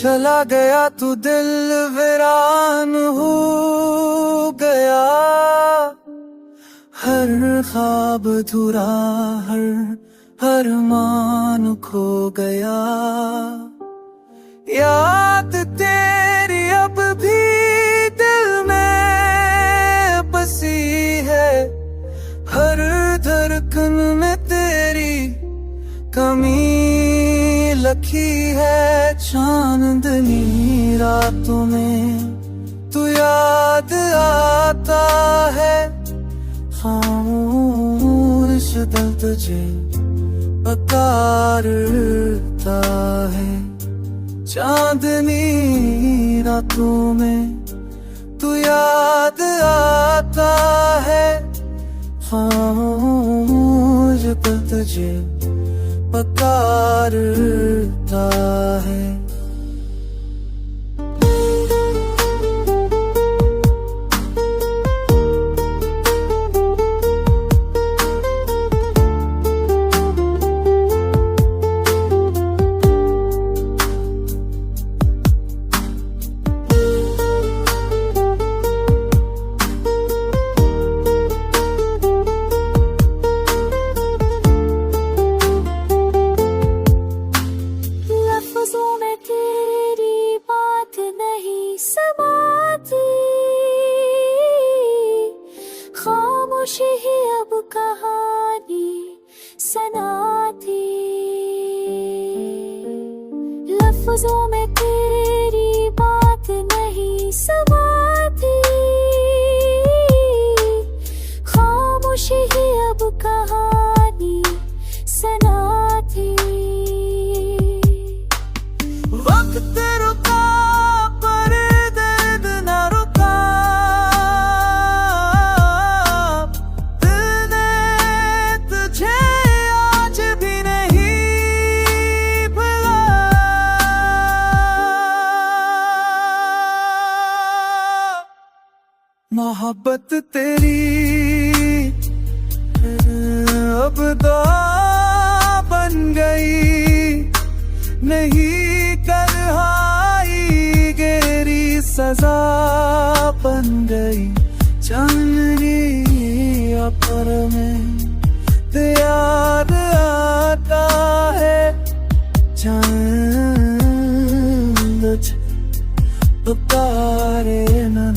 चला गया तू दिल वीरान हो गया, हर ख्वाब अधूरा, हर मान खो गया। याद तेरी अब भी दिल में बसी है, हर धड़कन में तेरी कमी लखी है। चांदनी रातों में तू याद आता है, खामोश दिल तुझे पुकारता है। चांदनी रातों में तू याद आता है, खामोश दिल तुझे पुकारता है। खामोशी ही अब कहानी सुनाती, लफ्जों में तेरी बात नहीं समाती। खामोशी ही अब कहानी सुनाती। वक्त रुका पर दर्द न रुका, दिल ने तुझे आज भी नहीं भुला। मोहब्बत तेरी अब दवा बन गई, नहीं करहाई गहरी सजा बन गई। चांदनी पर में याद आता है, चांद पुकारे नन